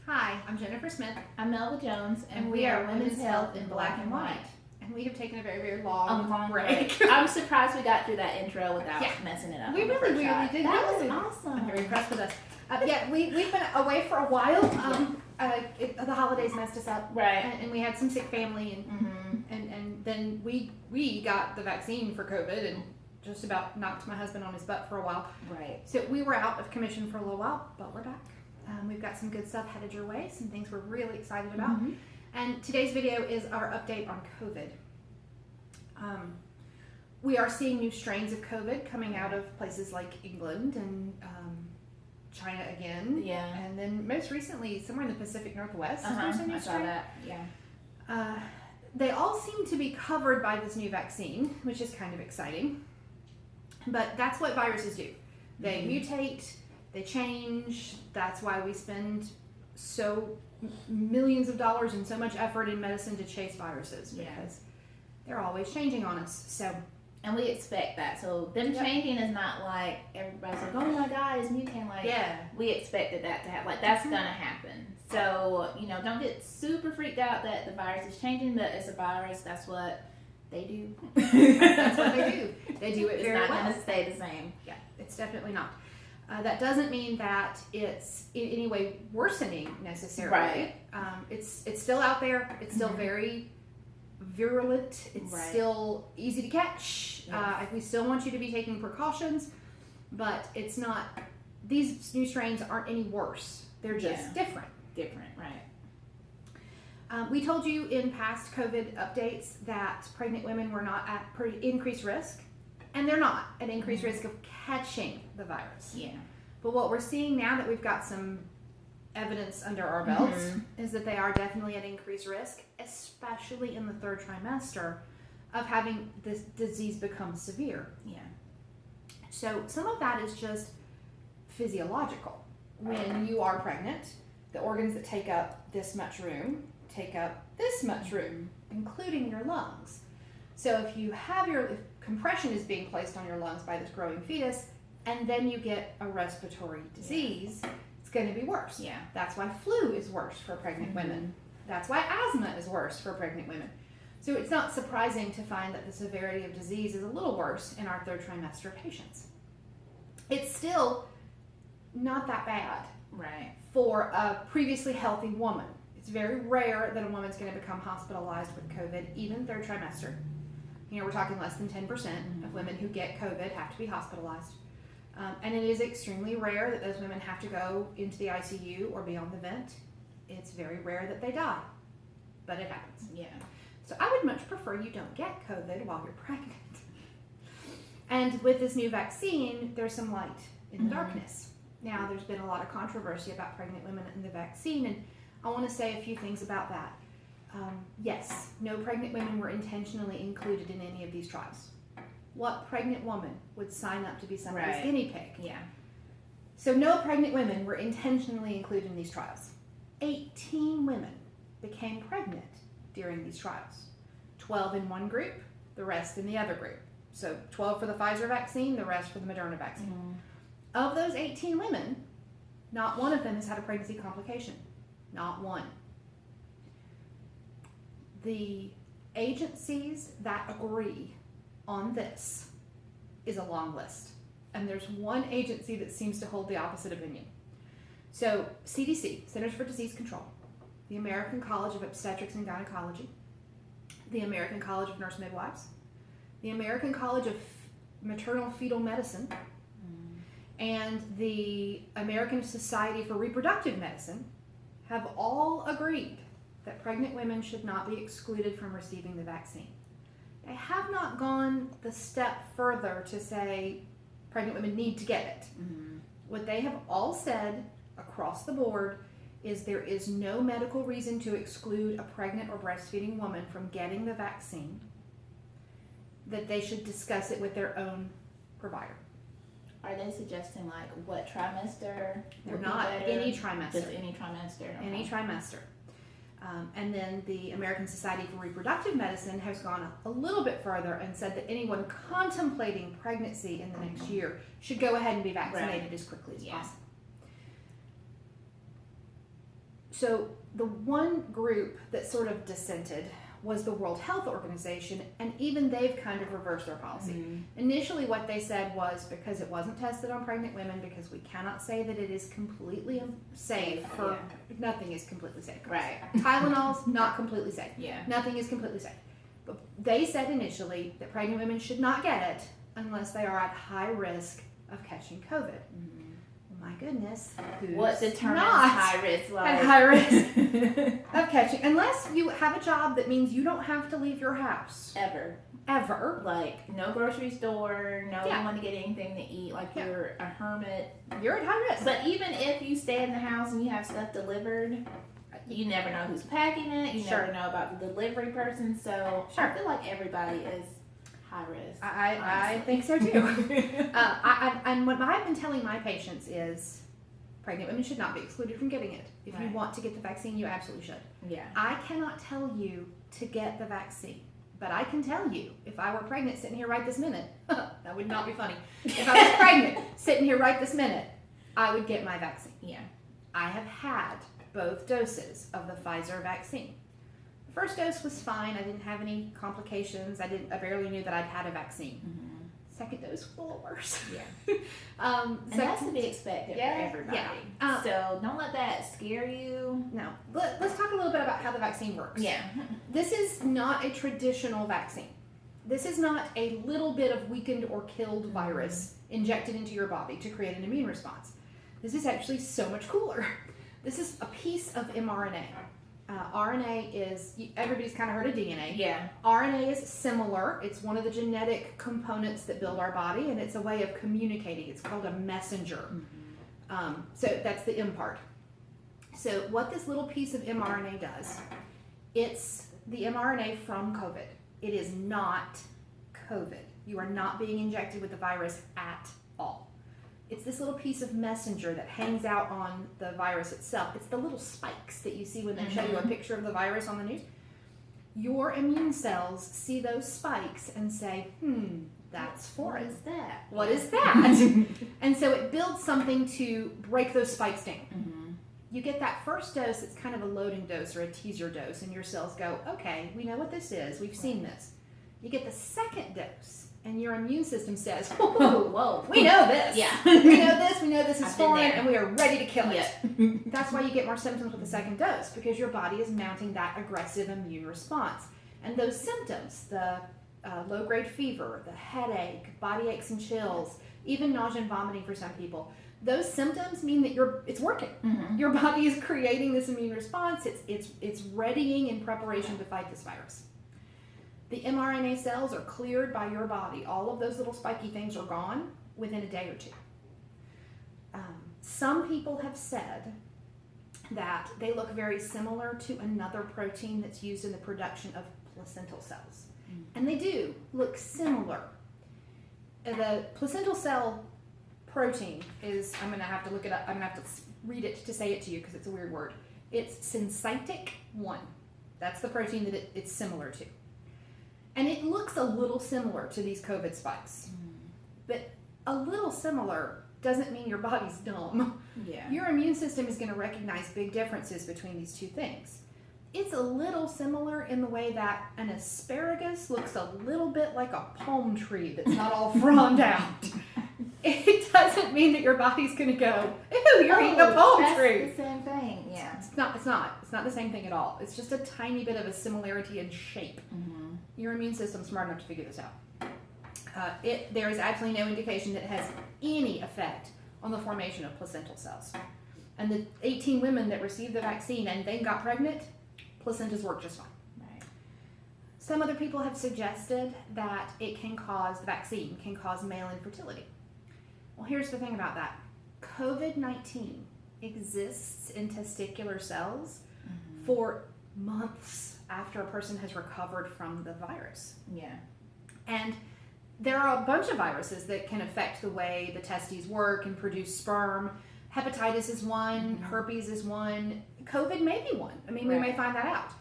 Hi, I'm Jennifer Smith, I'm Melva Jones, and we are Women's Health in Black and White. And we have taken a very, very long break. I'm surprised we got through that intro without messing it up. We really did. That was awesome. I'm very impressed with us. We've been away for a while. The holidays messed us up, right? And we had some sick family, and then we got the vaccine for COVID, and just about knocked my husband on his butt for a while. Right. So we were out of commission for a little while, but we're back. We've got some good stuff headed your way, some things we're really excited about. And today's video is our update on COVID. We are seeing new strains of COVID coming out of places like England and China again. Yeah. And then most recently, somewhere in the Pacific Northwest, there's a new I saw strain. that. Yeah. They all seem to be covered by this new vaccine, which is kind of exciting. But that's what viruses do. They mutate. They change. That's why we spend so millions of dollars and so much effort in medicine to chase viruses, because they're always changing on us. And we expect that. So them changing is not like everybody's like, oh my God, it's mutating. Like, we expected that to happen. Like, that's going to happen. So, don't get super freaked out that the virus is changing, but it's a virus. That's what they do. That's what they do. They do it very well. It's not going to stay the same. Yeah, it's definitely not. That doesn't mean that it's in any way worsening necessarily. Right. It's still out there. It's still very virulent. It's still easy to catch. Yes. We still want you to be taking precautions, but it's not. These new strains aren't any worse. They're just different. Different, right. We told you in past COVID updates that pregnant women were not at increased risk. And they're not at increased risk of catching the virus. Yeah. But what we're seeing now that we've got some evidence under our belts is that they are definitely at increased risk, especially in the third trimester, of having this disease become severe. Yeah. So some of that is just physiological. When you are pregnant, the organs that take up this much room take up this much room, including your lungs. So if you have if compression is being placed on your lungs by this growing fetus, and then you get a respiratory disease, it's going to be worse. Yeah. That's why flu is worse for pregnant women. That's why asthma is worse for pregnant women. So it's not surprising to find that the severity of disease is a little worse in our third trimester patients. It's still not that bad for a previously healthy woman. It's very rare that a woman's going to become hospitalized with COVID, even third trimester. We're talking less than 10% of women who get COVID have to be hospitalized. And it is extremely rare that those women have to go into the ICU or be on the vent. It's very rare that they die, but it happens. Yeah. So I would much prefer you don't get COVID while you're pregnant. And with this new vaccine, there's some light in the darkness. Now, there's been a lot of controversy about pregnant women and the vaccine, and I want to say a few things about that. Yes, no pregnant women were intentionally included in any of these trials. What pregnant woman would sign up to be somebody's guinea pig? Yeah. So no pregnant women were intentionally included in these trials. 18 women became pregnant during these trials. 12 in one group, the rest in the other group. So 12 for the Pfizer vaccine, the rest for the Moderna vaccine. Of those 18 women, not one of them has had a pregnancy complication. Not one. The agencies that agree on this is a long list. And there's one agency that seems to hold the opposite opinion. So CDC, Centers for Disease Control, the American College of Obstetrics and Gynecology, the American College of Nurse Midwives, the American College of Maternal Fetal Medicine, and the American Society for Reproductive Medicine have all agreed that pregnant women should not be excluded from receiving the vaccine. They have not gone the step further to say pregnant women need to get it. What they have all said across the board is there is no medical reason to exclude a pregnant or breastfeeding woman from getting the vaccine, that they should discuss it with their own provider. Are they suggesting like what trimester? They're not. Any trimester. Just any trimester. Okay. Any trimester. And then the American Society for Reproductive Medicine has gone a little bit further and said that anyone contemplating pregnancy in the next year should go ahead and be vaccinated as quickly as possible. So the one group that sort of dissented was the World Health Organization, and even they've kind of reversed their policy. Mm-hmm. Initially, what they said was because it wasn't tested on pregnant women, because we cannot say that it is completely safe for, nothing is completely safe. Right. Tylenol's not completely safe. Yeah. Nothing is completely safe. But they said initially that pregnant women should not get it unless they are at high risk of catching COVID. Mm-hmm. My goodness. What determines high risk? At high risk of catching. Unless you have a job that means you don't have to leave your house. Ever. Like, no grocery store, no one to get anything to eat. Like, you're a hermit. You're at high risk. But even if you stay in the house and you have stuff delivered, you never know who's packing it. You never know about the delivery person. So, I feel like everybody is high risk. I think so too. And what I've been telling my patients is pregnant women should not be excluded from getting it. If you want to get the vaccine, you absolutely should. Yeah. I cannot tell you to get the vaccine, but I can tell you if I were pregnant sitting here right this minute, that would not be funny. If I was pregnant sitting here right this minute, I would get my vaccine. Yeah. I have had both doses of the Pfizer vaccine. First dose was fine. I didn't have any complications. I barely knew that I'd had a vaccine. Mm-hmm. Second dose was a little worse. Yeah. And that's to be expected for everybody. Yeah. So don't let that scare you. No. Let's talk a little bit about how the vaccine works. Yeah. This is not a traditional vaccine. This is not a little bit of weakened or killed virus injected into your body to create an immune response. This is actually so much cooler. This is a piece of mRNA. RNA is, everybody's kind of heard of DNA. Yeah. RNA is similar. It's one of the genetic components that build our body, and it's a way of communicating. It's called a messenger. Mm-hmm. So that's the M part. So what this little piece of mRNA does, it's the mRNA from COVID. It is not COVID. You are not being injected with the virus at all. It's this little piece of messenger that hangs out on the virus itself. It's the little spikes that you see when they show you a picture of the virus on the news. Your immune cells see those spikes and say, that's foreign. What is that? What is that? And so it builds something to break those spikes down. Mm-hmm. You get that first dose, it's kind of a loading dose or a teaser dose, and your cells go, okay, we know what this is. We've seen this. You get the second dose. And your immune system says, whoa, we know this. Yeah. We know this is foreign, and we are ready to kill it. That's why you get more symptoms with the second dose, because your body is mounting that aggressive immune response. And those symptoms, the low-grade fever, the headache, body aches and chills, even nausea and vomiting for some people, those symptoms mean that it's working. Mm-hmm. Your body is creating this immune response. It's readying in preparation to fight this virus. The mRNA cells are cleared by your body. All of those little spiky things are gone within a day or two. Some people have said that they look very similar to another protein that's used in the production of placental cells. And they do look similar. The placental cell protein is, I'm going to have to look it up, I'm going to have to read it to say it to you because it's a weird word. It's syncytic 1. That's the protein that it's similar to. And it looks a little similar to these COVID spikes. But a little similar doesn't mean your body's dumb. Yeah. Your immune system is going to recognize big differences between these two things. It's a little similar in the way that an asparagus looks a little bit like a palm tree that's not all frond out. It doesn't mean that your body's going to go, ew, you're eating a palm tree. It's the same thing, yeah. It's not the same thing at all. It's just a tiny bit of a similarity in shape. Mm-hmm. Your immune system's smart enough to figure this out. There is absolutely no indication that it has any effect on the formation of placental cells. And the 18 women that received the vaccine and then got pregnant, placentas work just fine. Right. Some other people have suggested that the vaccine can cause male infertility. Well, here's the thing about that. COVID-19 exists in testicular cells for months after a person has recovered from the virus. Yeah. And there are a bunch of viruses that can affect the way the testes work and produce sperm. Hepatitis is one, herpes is one, COVID may be one. I mean, we may find that out.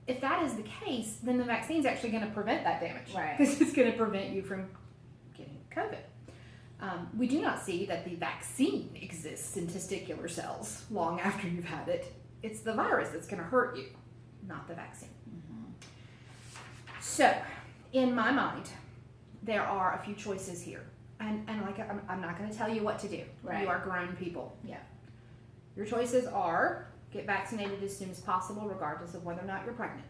If that is the case, then the vaccine is actually going to prevent that damage. Right. Because it's going to prevent you from getting COVID. We do not see that the vaccine exists in testicular cells long after you've had it. It's the virus that's going to hurt you, not the vaccine. So, in my mind, there are a few choices here. And like, I'm not going to tell you what to do. Right. You are grown people. Yeah. Your choices are get vaccinated as soon as possible, regardless of whether or not you're pregnant.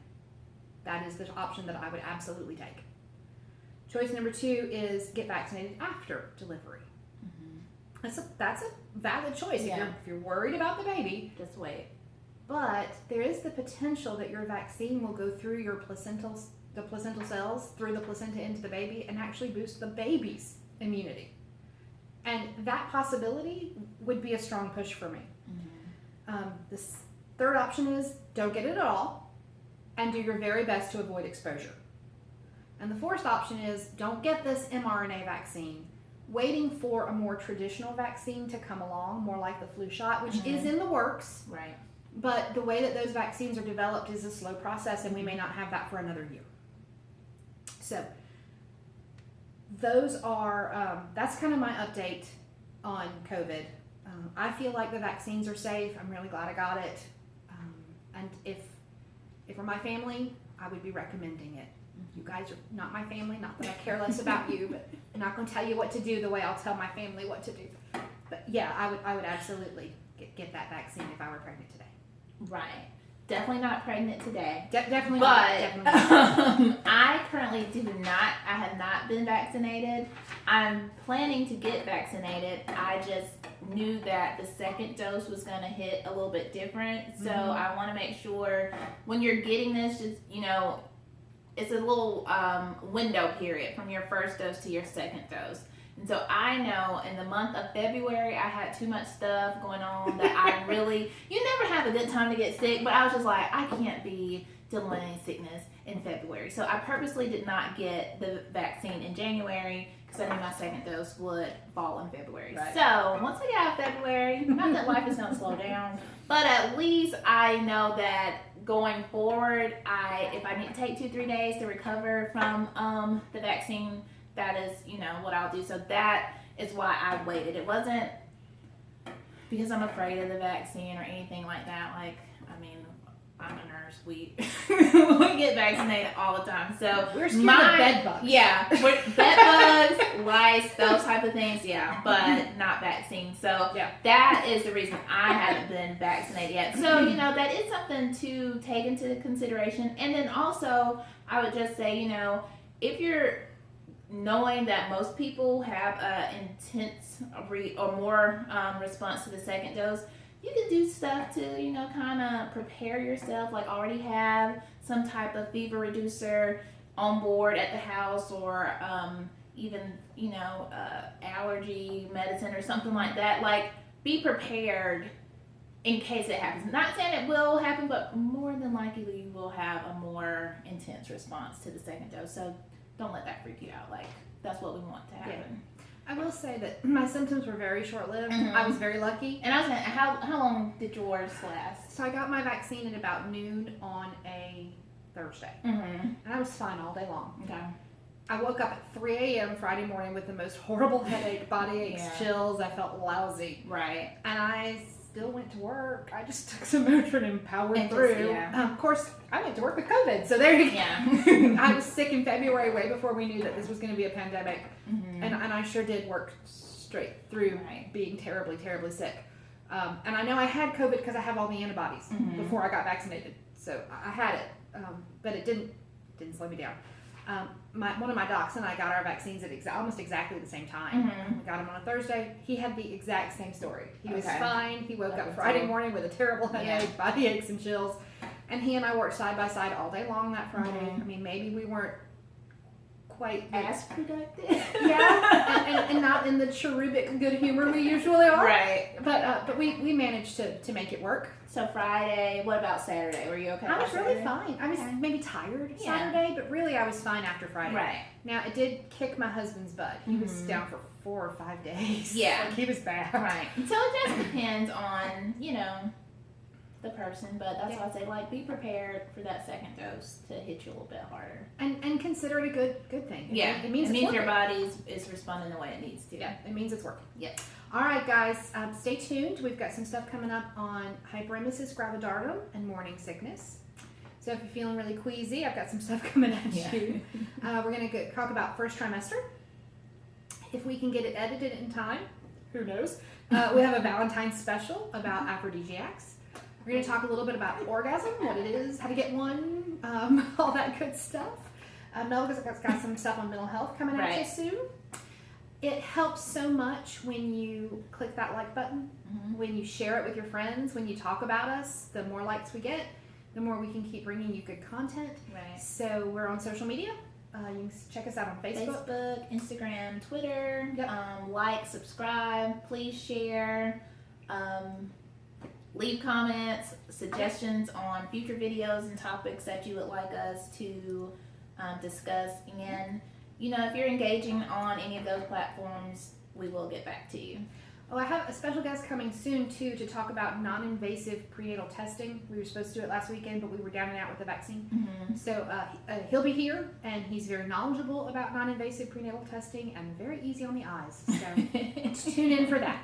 That is the option that I would absolutely take. Choice number 2 is get vaccinated after delivery. That's a valid choice. Yeah. If you're worried about the baby, Just wait. but there is the potential that your vaccine will go through the placental cells, through the placenta into the baby, and actually boost the baby's immunity. And that possibility would be a strong push for me. The third option is don't get it at all and do your very best to avoid exposure. And the fourth option is don't get this mRNA vaccine, waiting for a more traditional vaccine to come along, more like the flu shot, which is in the works. Right. But the way that those vaccines are developed is a slow process, and we may not have that for another year. So those are, that's kind of my update on COVID. I feel like the vaccines are safe. I'm really glad I got it. And if it were my family, I would be recommending it. You guys are not my family, not that I care less about you, but I'm not going to tell you what to do the way I'll tell my family what to do. But yeah, I would absolutely get that vaccine if I were pregnant today. Right. Definitely not pregnant today. Definitely but, not. Definitely not. I currently I have not been vaccinated. I'm planning to get vaccinated. I just knew that the second dose was going to hit a little bit different. So I want to make sure when you're getting this, just, it's a little window period from your first dose to your second dose. And so I know in the month of February, I had too much stuff going on that you never have a good time to get sick, but I was just like, I can't be dealing with any sickness in February. So I purposely did not get the vaccine in January because I knew my second dose would fall in February. Right. So once I get out of February, not that life is going to slow down, but at least I know that going forward, if I need to take 2-3 days to recover from the vaccine, that is, what I'll do. So that is why I waited. It wasn't because I'm afraid of the vaccine or anything like that. I'm a nurse. We get vaccinated all the time. So we're scared of bed bugs. Yeah, bed bugs, lice, those type of things. Yeah, but not vaccines. So that is the reason I haven't been vaccinated yet. So that is something to take into consideration. And then also, I would just say, if you're knowing that most people have an intense or more response to the second dose, you can do stuff to, kind of prepare yourself, like already have some type of fever reducer on board at the house, or even, allergy medicine or something like that. Like, be prepared in case it happens. Not saying it will happen, but more than likely you will have a more intense response to the second dose. So don't let that freak you out. Like, that's what we want to happen. Yeah. I will say that my symptoms were very short-lived. I was very lucky. And I was saying, how long did yours last? So I got my vaccine at about noon on a Thursday. And I was fine all day long. Okay. I woke up at 3 a.m. Friday morning with the most horrible headache, body aches, chills. I felt lousy. Right. And I still went to work. I just took some Motrin and powered through. Of course, I went to work with COVID, so there you go. I was sick in February, way before we knew that this was going to be a pandemic. And I sure did work straight through being terribly, terribly sick. And I know I had COVID because I have all the antibodies before I got vaccinated. So I had it, but it didn't slow me down. One of my docs and I got our vaccines at almost exactly the same time. We got them on a Thursday. He had the exact same story. He was fine. He woke up Friday morning with a terrible headache, body aches and chills. And he and I worked side by side all day long that Friday. I mean, maybe we weren't quite as productive. and not in the cherubic good humor we usually are. Right. But we managed to make it work. So Friday, what about Saturday? Were you okay? I was really fine. I was maybe tired Saturday, but really I was fine after Friday. Right. Now, it did kick my husband's butt. He was down for 4 or 5 days. Yeah. Like, he was bad. Right. So it just depends on, the person, but that's why I say, like, be prepared for that second dose to hit you a little bit harder. And consider it a good thing. It means your body is responding the way it needs to. Yeah, it means it's working. Yep. All right, guys, stay tuned. We've got some stuff coming up on hyperemesis gravidarum and morning sickness. So if you're feeling really queasy, I've got some stuff coming at you. We're going to talk about first trimester. If we can get it edited in time, who knows? We have a Valentine's special about aphrodisiacs. We're going to talk a little bit about orgasm, what it is, how to get one, all that good stuff. Melva's got some stuff on mental health coming at you soon. It helps so much when you click that like button, when you share it with your friends, when you talk about us. The more likes we get, the more we can keep bringing you good content. Right. So we're on social media. You can check us out on Facebook, Instagram, Twitter. Yep. Like, subscribe, please share. Leave comments, suggestions on future videos and topics that you would like us to discuss. And, you know, if you're engaging on any of those platforms, we will get back to you. Oh, I have a special guest coming soon, too, to talk about non-invasive prenatal testing. We were supposed to do it last weekend, but we were down and out with the vaccine. So he'll be here, and he's very knowledgeable about non-invasive prenatal testing and very easy on the eyes. So tune in for that.